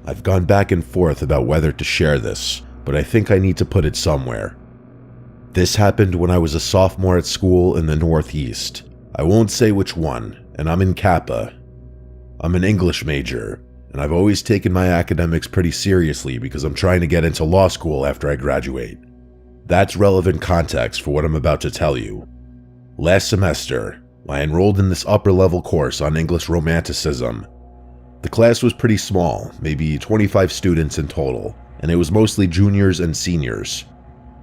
I've gone back and forth about whether to share this, but I think I need to put it somewhere. This happened when I was a sophomore at school in the Northeast. I won't say which one, and I'm in Kappa. I'm an English major, and I've always taken my academics pretty seriously because I'm trying to get into law school after I graduate. That's relevant context for what I'm about to tell you. Last semester, I enrolled in this upper-level course on English Romanticism. The class was pretty small, maybe 25 students in total, and it was mostly juniors and seniors.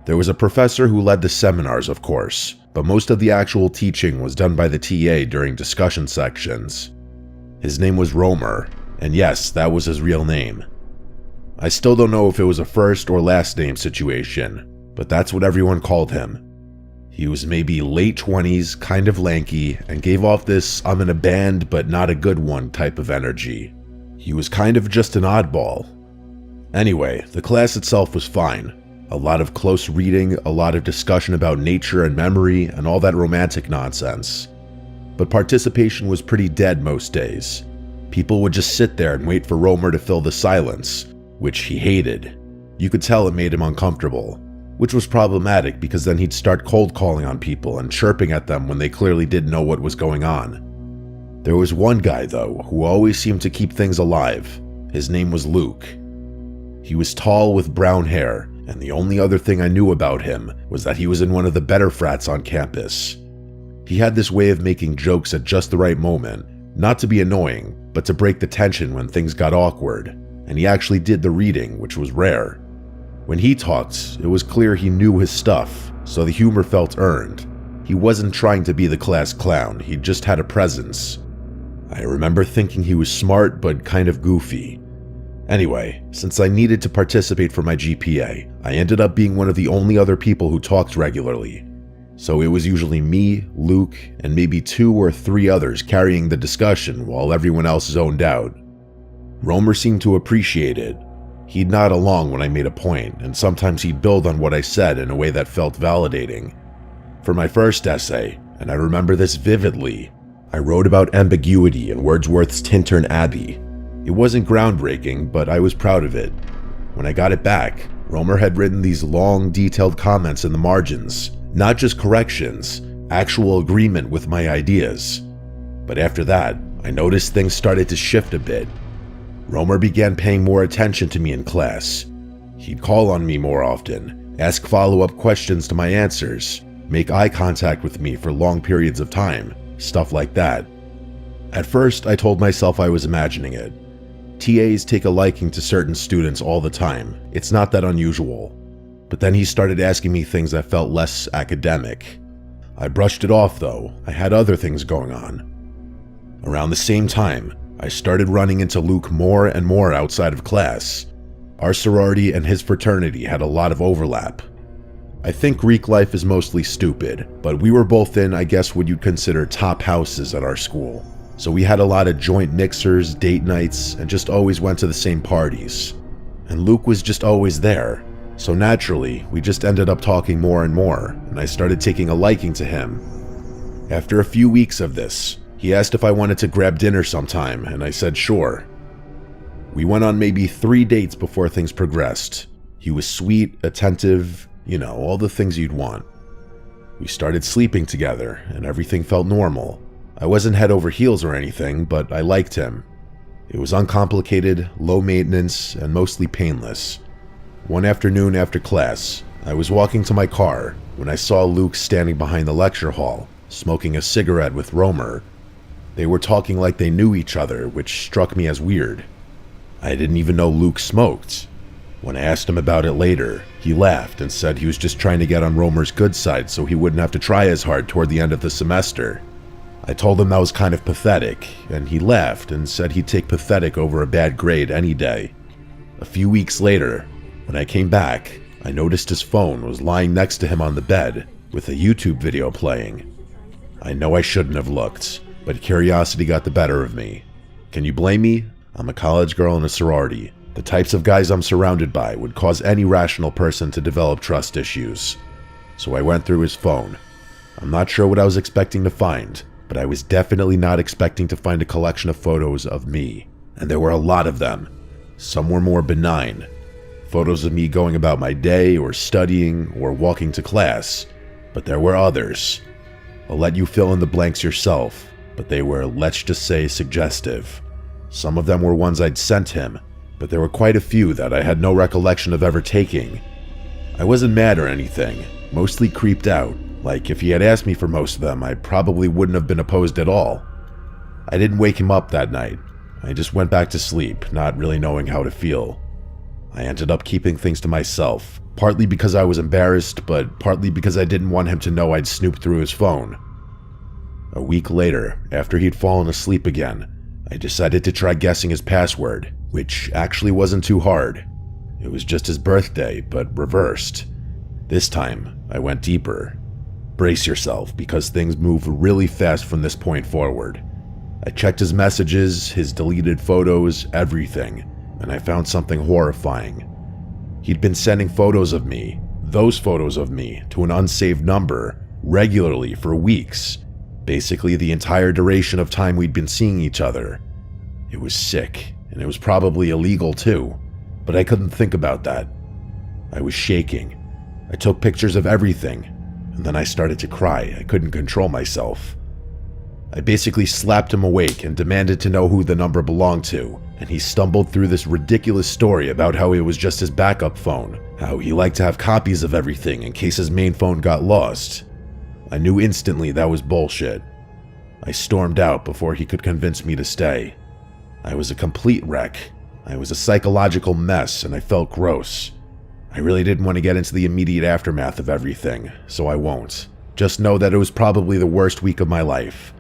There was a professor who led the seminars, of course, but most of the actual teaching was done by the TA during discussion sections. His name was Romer, and yes, that was his real name. I still don't know if it was a first or last name situation, but that's what everyone called him. He was maybe late 20s, kind of lanky, and gave off this I'm in a band but not a good one type of energy. He was kind of just an oddball. Anyway, the class itself was fine. A lot of close reading, a lot of discussion about nature and memory, and all that romantic nonsense. But participation was pretty dead most days. People would just sit there and wait for Romer to fill the silence, which he hated. You could tell it made him uncomfortable, which was problematic because then he'd start cold calling on people and chirping at them when they clearly didn't know what was going on. There was one guy, though, who always seemed to keep things alive. His name was Luke. He was tall with brown hair, and the only other thing I knew about him was that he was in one of the better frats on campus. He had this way of making jokes at just the right moment, not to be annoying, but to break the tension when things got awkward, and he actually did the reading, which was rare. When he talked, it was clear he knew his stuff, so the humor felt earned. He wasn't trying to be the class clown, he just had a presence. I remember thinking he was smart but kind of goofy. Anyway, since I needed to participate for my GPA, I ended up being one of the only other people who talked regularly. So it was usually me, Luke, and maybe 2 or 3 others carrying the discussion while everyone else zoned out. Romer seemed to appreciate it. He'd nod along when I made a point, and sometimes he'd build on what I said in a way that felt validating. For my first essay, and I remember this vividly, I wrote about ambiguity in Wordsworth's Tintern Abbey. It wasn't groundbreaking, but I was proud of it. When I got it back, Romer had written these long, detailed comments in the margins, not just corrections, actual agreement with my ideas. But after that, I noticed things started to shift a bit. Romer began paying more attention to me in class. He'd call on me more often, ask follow-up questions to my answers, make eye contact with me for long periods of time, stuff like that. At first, I told myself I was imagining it. TAs take a liking to certain students all the time. It's not that unusual. But then he started asking me things that felt less academic. I brushed it off though. I had other things going on. Around the same time, I started running into Luke more and more outside of class. Our sorority and his fraternity had a lot of overlap. I think Greek life is mostly stupid, but we were both in, I guess, what you'd consider top houses at our school. So we had a lot of joint mixers, date nights, and just always went to the same parties. And Luke was just always there. So naturally, we just ended up talking more and more, and I started taking a liking to him. After a few weeks of this, he asked if I wanted to grab dinner sometime, and I said sure. We went on maybe 3 dates before things progressed. He was sweet, attentive, all the things you'd want. We started sleeping together, and everything felt normal. I wasn't head over heels or anything, but I liked him. It was uncomplicated, low maintenance, and mostly painless. One afternoon after class, I was walking to my car when I saw Luke standing behind the lecture hall, smoking a cigarette with Romer. They were talking like they knew each other, which struck me as weird. I didn't even know Luke smoked. When I asked him about it later, he laughed and said he was just trying to get on Romer's good side so he wouldn't have to try as hard toward the end of the semester. I told him that was kind of pathetic, and he laughed and said he'd take pathetic over a bad grade any day. A few weeks later, when I came back, I noticed his phone was lying next to him on the bed with a YouTube video playing. I know I shouldn't have looked, but curiosity got the better of me. Can you blame me? I'm a college girl in a sorority. The types of guys I'm surrounded by would cause any rational person to develop trust issues. So I went through his phone. I'm not sure what I was expecting to find, but I was definitely not expecting to find a collection of photos of me, and there were a lot of them. Some were more benign. Photos of me going about my day or studying or walking to class. But there were others. I'll let you fill in the blanks yourself, but they were, let's just say, suggestive. Some of them were ones I'd sent him, but there were quite a few that I had no recollection of ever taking. I wasn't mad or anything, mostly creeped out. Like, if he had asked me for most of them, I probably wouldn't have been opposed at all. I didn't wake him up that night. I just went back to sleep, not really knowing how to feel. I ended up keeping things to myself, partly because I was embarrassed, but partly because I didn't want him to know I'd snooped through his phone. A week later, after he'd fallen asleep again, I decided to try guessing his password, which actually wasn't too hard. It was just his birthday, but reversed. This time, I went deeper. Brace yourself, because things move really fast from this point forward. I checked his messages, his deleted photos, everything, and I found something horrifying. He'd been sending photos of me, those photos of me, to an unsaved number, regularly for weeks. Basically the entire duration of time we'd been seeing each other. It was sick, and it was probably illegal too, but I couldn't think about that. I was shaking. I took pictures of everything, and then I started to cry. I couldn't control myself. I basically slapped him awake and demanded to know who the number belonged to, and he stumbled through this ridiculous story about how it was just his backup phone, how he liked to have copies of everything in case his main phone got lost. I knew instantly that was bullshit. I stormed out before he could convince me to stay. I was a complete wreck. I was a psychological mess, and I felt gross. I really didn't want to get into the immediate aftermath of everything, so I won't. Just know that it was probably the worst week of my life.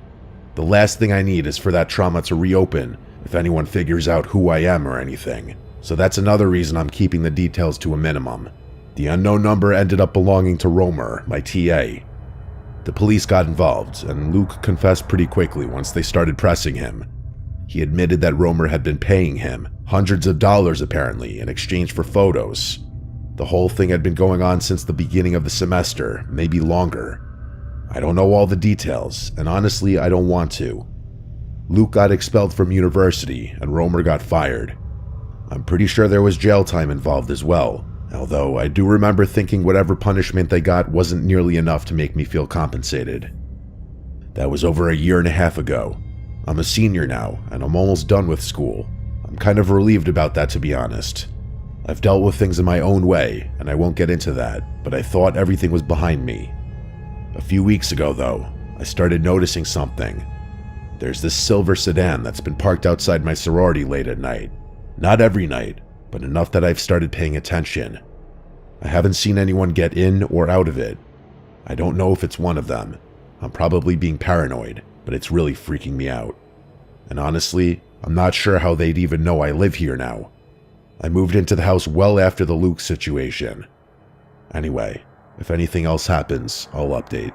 The last thing I need is for that trauma to reopen if anyone figures out who I am or anything. So that's another reason I'm keeping the details to a minimum. The unknown number ended up belonging to Romer, my TA. The police got involved, and Luke confessed pretty quickly once they started pressing him. He admitted that Romer had been paying him hundreds of dollars apparently in exchange for photos. The whole thing had been going on since the beginning of the semester, maybe longer. I don't know all the details, and honestly, I don't want to. Luke got expelled from university, and Romer got fired. I'm pretty sure there was jail time involved as well, although I do remember thinking whatever punishment they got wasn't nearly enough to make me feel compensated. That was over a year and a half ago. I'm a senior now, and I'm almost done with school. I'm kind of relieved about that, to be honest. I've dealt with things in my own way, and I won't get into that, but I thought everything was behind me. A few weeks ago, though, I started noticing something. There's this silver sedan that's been parked outside my sorority late at night. Not every night, but enough that I've started paying attention. I haven't seen anyone get in or out of it. I don't know if it's one of them. I'm probably being paranoid, but it's really freaking me out. And honestly, I'm not sure how they'd even know I live here now. I moved into the house well after the Luke situation. Anyway, if anything else happens, I'll update.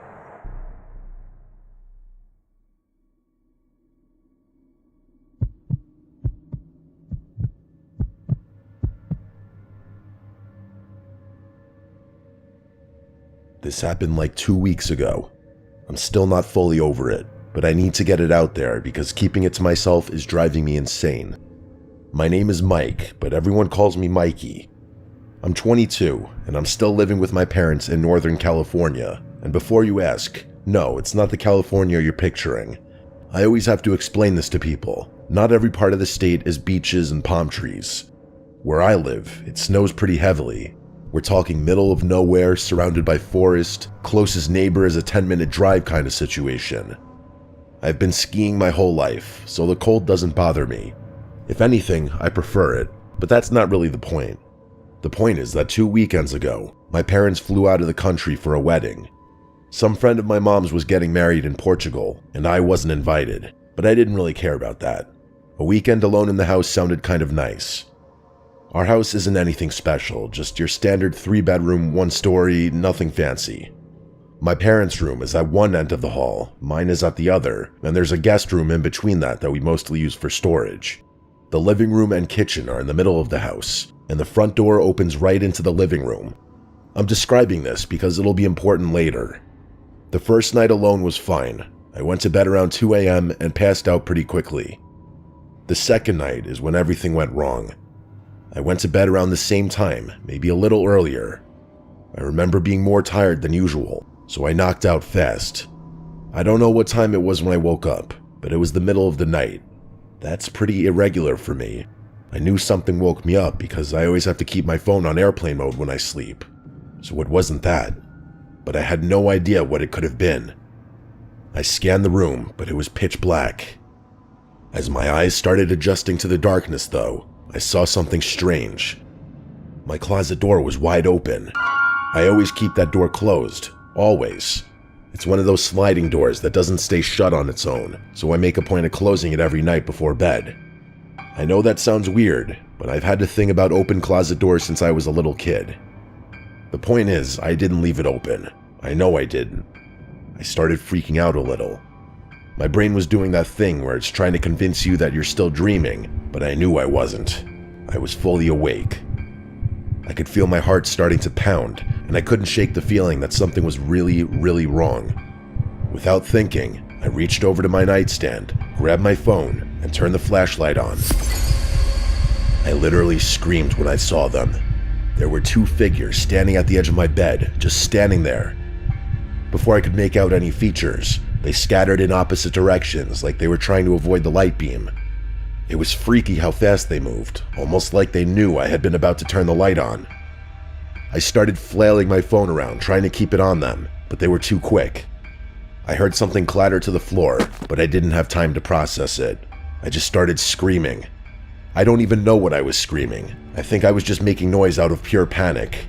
This happened like 2 weeks ago. I'm still not fully over it, but I need to get it out there because keeping it to myself is driving me insane. My name is Mike, but everyone calls me Mikey. I'm 22, and I'm still living with my parents in Northern California. And before you ask, no, it's not the California you're picturing. I always have to explain this to people. Not every part of the state is beaches and palm trees. Where I live, it snows pretty heavily. We're talking middle of nowhere, surrounded by forest, closest neighbor is a 10-minute drive kind of situation. I've been skiing my whole life, so the cold doesn't bother me. If anything, I prefer it, but that's not really the point. The point is that 2 weekends ago, my parents flew out of the country for a wedding. Some friend of my mom's was getting married in Portugal, and I wasn't invited, but I didn't really care about that. A weekend alone in the house sounded kind of nice. Our house isn't anything special, just your standard 3-bedroom, 1-story, nothing fancy. My parents' room is at one end of the hall, mine is at the other, and there's a guest room in between that we mostly use for storage. The living room and kitchen are in the middle of the house, and the front door opens right into the living room. I'm describing this because it'll be important later. The first night alone was fine. I went to bed around 2 a.m. and passed out pretty quickly. The second night is when everything went wrong. I went to bed around the same time, maybe a little earlier. I remember being more tired than usual, so I knocked out fast. I don't know what time it was when I woke up, but it was the middle of the night. That's pretty irregular for me. I knew something woke me up because I always have to keep my phone on airplane mode when I sleep. So it wasn't that, but I had no idea what it could have been. I scanned the room, but it was pitch black. As my eyes started adjusting to the darkness, though, I saw something strange. My closet door was wide open. I always keep that door closed, always. It's one of those sliding doors that doesn't stay shut on its own, so I make a point of closing it every night before bed. I know that sounds weird, but I've had to think about open closet doors since I was a little kid. The point is, I didn't leave it open. I know I didn't. I started freaking out a little. My brain was doing that thing where it's trying to convince you that you're still dreaming, but I knew I wasn't. I was fully awake. I could feel my heart starting to pound, and I couldn't shake the feeling that something was really, really wrong. Without thinking, I reached over to my nightstand, grabbed my phone, and turned the flashlight on. I literally screamed when I saw them. There were two figures standing at the edge of my bed, just standing there. Before I could make out any features, they scattered in opposite directions like they were trying to avoid the light beam. It was freaky how fast they moved, almost like they knew I had been about to turn the light on. I started flailing my phone around, trying to keep it on them, but they were too quick. I heard something clatter to the floor, but I didn't have time to process it. I just started screaming. I don't even know what I was screaming. I think I was just making noise out of pure panic.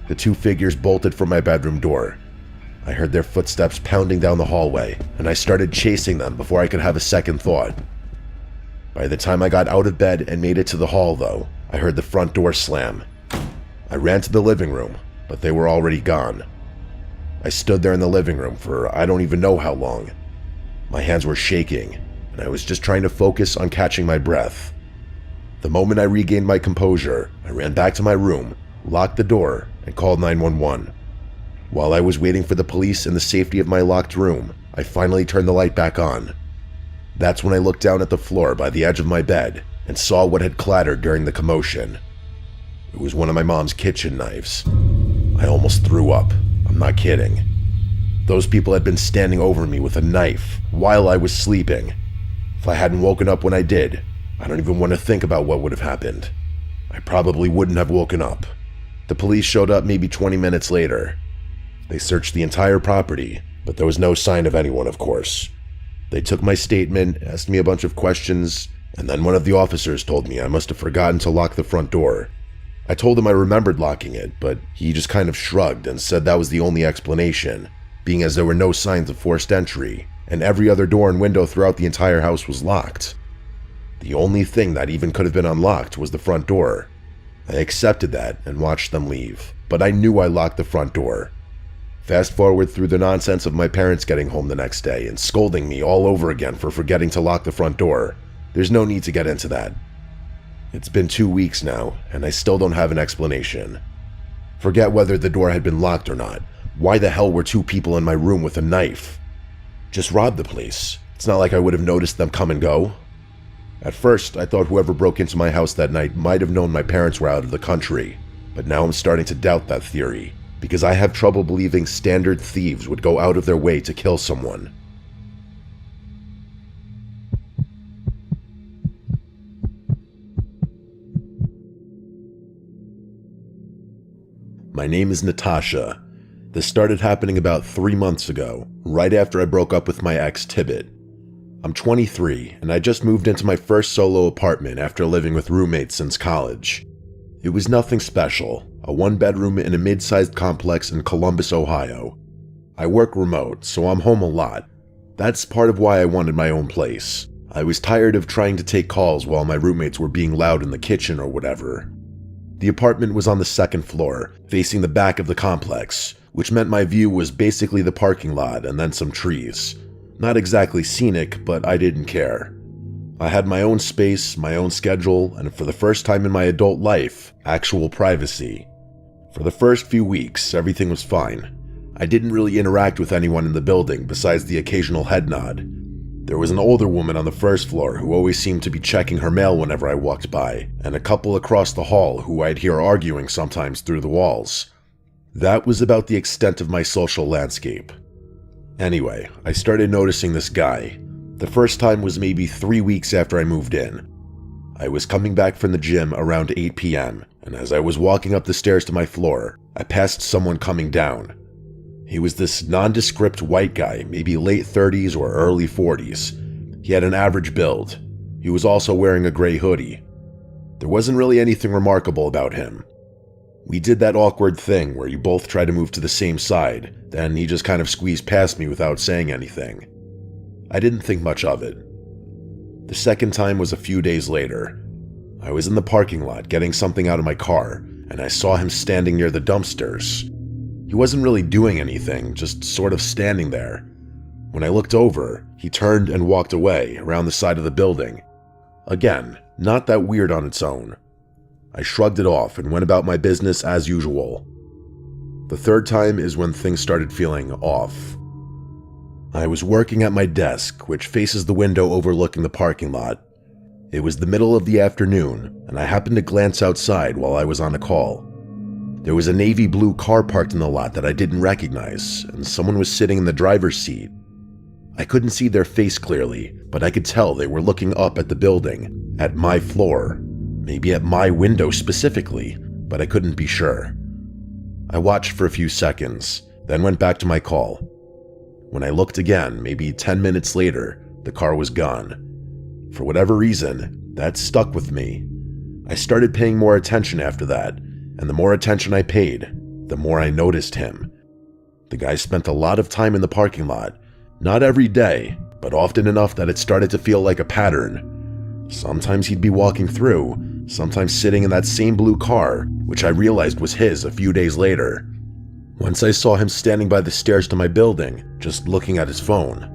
The two figures bolted from my bedroom door. I heard their footsteps pounding down the hallway, and I started chasing them before I could have a second thought. By the time I got out of bed and made it to the hall, though, I heard the front door slam. I ran to the living room, but they were already gone. I stood there in the living room for I don't even know how long. My hands were shaking, and I was just trying to focus on catching my breath. The moment I regained my composure, I ran back to my room, locked the door, and called 911. While I was waiting for the police in the safety of my locked room, I finally turned the light back on. That's when I looked down at the floor by the edge of my bed and saw what had clattered during the commotion. It was one of my mom's kitchen knives. I almost threw up. I'm not kidding. Those people had been standing over me with a knife while I was sleeping. If I hadn't woken up when I did, I don't even want to think about what would have happened. I probably wouldn't have woken up. The police showed up maybe 20 minutes later. They searched the entire property, but there was no sign of anyone, of course. They took my statement, asked me a bunch of questions, and then one of the officers told me I must have forgotten to lock the front door. I told him I remembered locking it, but he just kind of shrugged and said that was the only explanation, being as there were no signs of forced entry, and every other door and window throughout the entire house was locked. The only thing that even could have been unlocked was the front door. I accepted that and watched them leave, but I knew I locked the front door. Fast forward through the nonsense of my parents getting home the next day and scolding me all over again for forgetting to lock the front door. There's no need to get into that. It's been 2 weeks now, and I still don't have an explanation. Forget whether the door had been locked or not. Why the hell were two people in my room with a knife? Just rob the place. It's not like I would have noticed them come and go. At first, I thought whoever broke into my house that night might have known my parents were out of the country, but now I'm starting to doubt that theory, because I have trouble believing standard thieves would go out of their way to kill someone. My name is Natasha. This started happening about 3 months ago, right after I broke up with my ex, Tibbet. I'm 23, and I just moved into my first solo apartment after living with roommates since college. It was nothing special, a 1-bedroom in a mid-sized complex in Columbus, Ohio. I work remote, so I'm home a lot. That's part of why I wanted my own place. I was tired of trying to take calls while my roommates were being loud in the kitchen or whatever. The apartment was on the 2nd floor, facing the back of the complex, which meant my view was basically the parking lot and then some trees. Not exactly scenic, but I didn't care. I had my own space, my own schedule, and for the first time in my adult life, actual privacy. For the first few weeks, everything was fine. I didn't really interact with anyone in the building besides the occasional head nod. There was an older woman on the first floor who always seemed to be checking her mail whenever I walked by, and a couple across the hall who I'd hear arguing sometimes through the walls. That was about the extent of my social landscape. Anyway, I started noticing this guy. The first time was maybe 3 weeks after I moved in. I was coming back from the gym around 8 p.m., and as I was walking up the stairs to my floor, I passed someone coming down. He was this nondescript white guy, maybe late 30s or early 40s. He had an average build. He was also wearing a gray hoodie. There wasn't really anything remarkable about him. We did that awkward thing where you both try to move to the same side, then he just kind of squeezed past me without saying anything. I didn't think much of it. The second time was a few days later. I was in the parking lot getting something out of my car, and I saw him standing near the dumpsters. He wasn't really doing anything, just sort of standing there. When I looked over, he turned and walked away around the side of the building. Again, not that weird on its own. I shrugged it off and went about my business as usual. The third time is when things started feeling off. I was working at my desk, which faces the window overlooking the parking lot. It was the middle of the afternoon, and I happened to glance outside while I was on a call. There was a navy blue car parked in the lot that I didn't recognize, and someone was sitting in the driver's seat. I couldn't see their face clearly, but I could tell they were looking up at the building, at my floor, maybe at my window specifically, but I couldn't be sure. I watched for a few seconds, then went back to my call. When I looked again, maybe 10 minutes later, the car was gone. For whatever reason, that stuck with me. I started paying more attention after that, and the more attention I paid, the more I noticed him. The guy spent a lot of time in the parking lot, not every day, but often enough that it started to feel like a pattern. Sometimes he'd be walking through, sometimes sitting in that same blue car, which I realized was his a few days later. Once I saw him standing by the stairs to my building, just looking at his phone.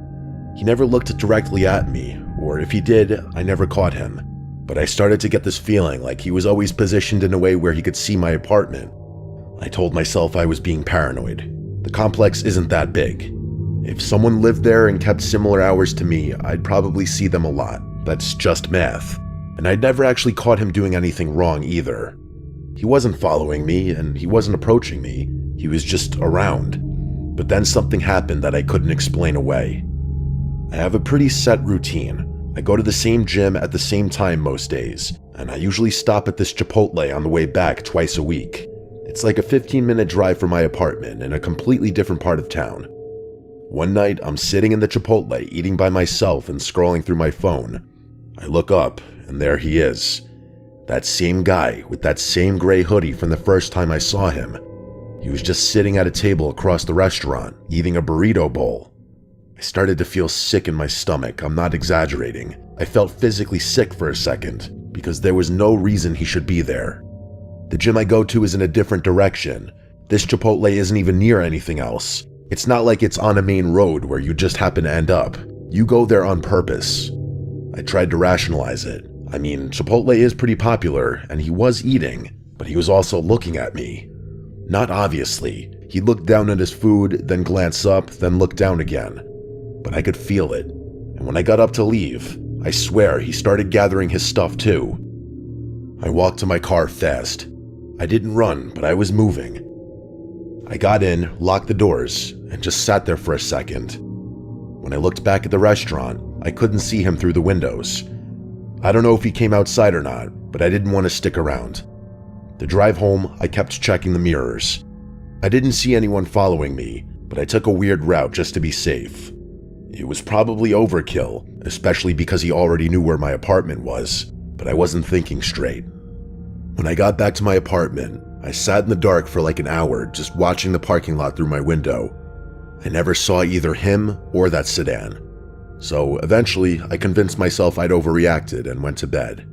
He never looked directly at me, or if he did, I never caught him. But I started to get this feeling like he was always positioned in a way where he could see my apartment. I told myself I was being paranoid. The complex isn't that big. If someone lived there and kept similar hours to me, I'd probably see them a lot. That's just math. And I'd never actually caught him doing anything wrong either. He wasn't following me, and he wasn't approaching me. He was just around. But then something happened that I couldn't explain away. I have a pretty set routine. I go to the same gym at the same time most days, and I usually stop at this Chipotle on the way back twice a week. It's like a 15-minute drive from my apartment in a completely different part of town. One night, I'm sitting in the Chipotle eating by myself and scrolling through my phone. I look up, and there he is. That same guy with that same gray hoodie from the first time I saw him. He was just sitting at a table across the restaurant, eating a burrito bowl. I started to feel sick in my stomach, I'm not exaggerating. I felt physically sick for a second, because there was no reason he should be there. The gym I go to is in a different direction. This Chipotle isn't even near anything else. It's not like it's on a main road where you just happen to end up. You go there on purpose. I tried to rationalize it. I mean, Chipotle is pretty popular, and he was eating, but he was also looking at me. Not obviously. He looked down at his food, then glanced up, then looked down again. But I could feel it, and when I got up to leave, I swear he started gathering his stuff too. I walked to my car fast. I didn't run, but I was moving. I got in, locked the doors, and just sat there for a second. When I looked back at the restaurant, I couldn't see him through the windows. I don't know if he came outside or not, but I didn't want to stick around. The drive home, I kept checking the mirrors. I didn't see anyone following me, but I took a weird route just to be safe. It was probably overkill, especially because he already knew where my apartment was, but I wasn't thinking straight. When I got back to my apartment, I sat in the dark for like an hour just watching the parking lot through my window. I never saw either him or that sedan. So eventually, I convinced myself I'd overreacted and went to bed.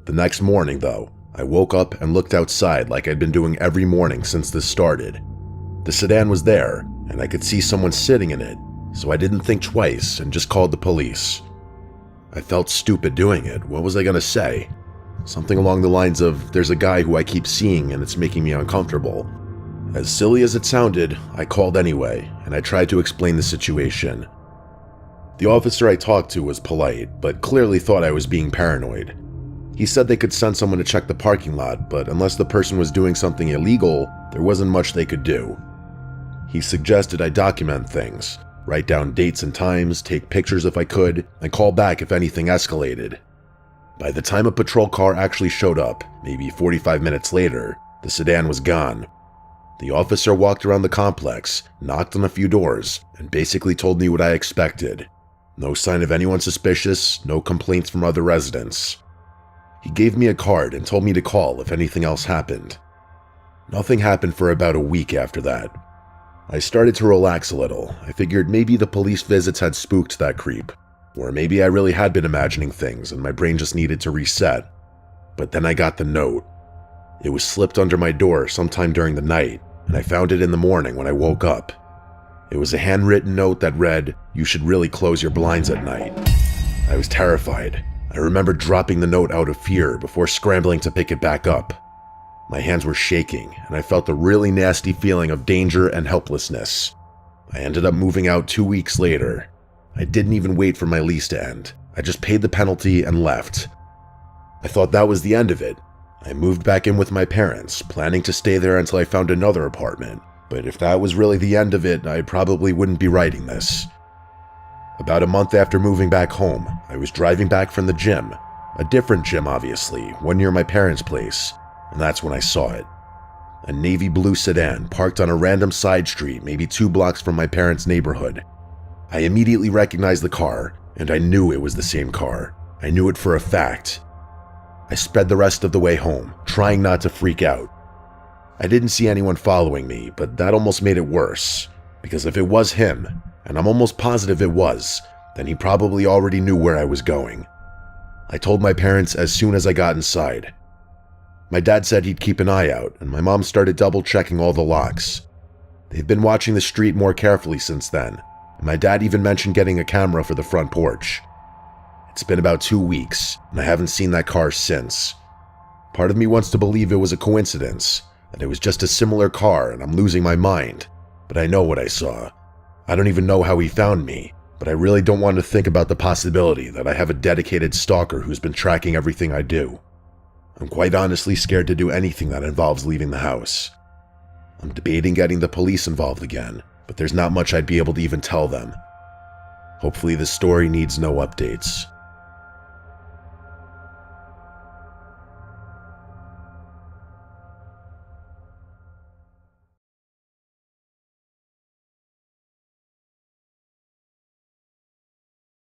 The next morning, though, I woke up and looked outside like I'd been doing every morning since this started. The sedan was there, and I could see someone sitting in it, so I didn't think twice and just called the police. I felt stupid doing it. What was I gonna say? Something along the lines of, there's a guy who I keep seeing and it's making me uncomfortable. As silly as it sounded, I called anyway, and I tried to explain the situation. The officer I talked to was polite, but clearly thought I was being paranoid. He said they could send someone to check the parking lot, but unless the person was doing something illegal, there wasn't much they could do. He suggested I document things, write down dates and times, take pictures if I could, and call back if anything escalated. By the time a patrol car actually showed up, maybe 45 minutes later, the sedan was gone. The officer walked around the complex, knocked on a few doors, and basically told me what I expected. No sign of anyone suspicious, no complaints from other residents. He gave me a card and told me to call if anything else happened. Nothing happened for about a week after that. I started to relax a little. I figured maybe the police visits had spooked that creep, or maybe I really had been imagining things and my brain just needed to reset. But then I got the note. It was slipped under my door sometime during the night, and I found it in the morning when I woke up. It was a handwritten note that read, "You should really close your blinds at night." I was terrified. I remember dropping the note out of fear before scrambling to pick it back up. My hands were shaking, and I felt a really nasty feeling of danger and helplessness. I ended up moving out 2 weeks later. I didn't even wait for my lease to end. I just paid the penalty and left. I thought that was the end of it. I moved back in with my parents, planning to stay there until I found another apartment. But if that was really the end of it, I probably wouldn't be writing this. About a month after moving back home, I was driving back from the gym. A different gym, obviously, one near my parents' place, and that's when I saw it. A navy blue sedan parked on a random side street maybe 2 blocks from my parents' neighborhood. I immediately recognized the car, and I knew it was the same car. I knew it for a fact. I sped the rest of the way home, trying not to freak out. I didn't see anyone following me, but that almost made it worse, because if it was him, and I'm almost positive it was, then he probably already knew where I was going. I told my parents as soon as I got inside. My dad said he'd keep an eye out, and my mom started double-checking all the locks. They've been watching the street more carefully since then, and my dad even mentioned getting a camera for the front porch. It's been about 2 weeks, and I haven't seen that car since. Part of me wants to believe it was a coincidence, that it was just a similar car and I'm losing my mind, but I know what I saw. I don't even know how he found me, but I really don't want to think about the possibility that I have a dedicated stalker who's been tracking everything I do. I'm quite honestly scared to do anything that involves leaving the house. I'm debating getting the police involved again, but there's not much I'd be able to even tell them. Hopefully this story needs no updates.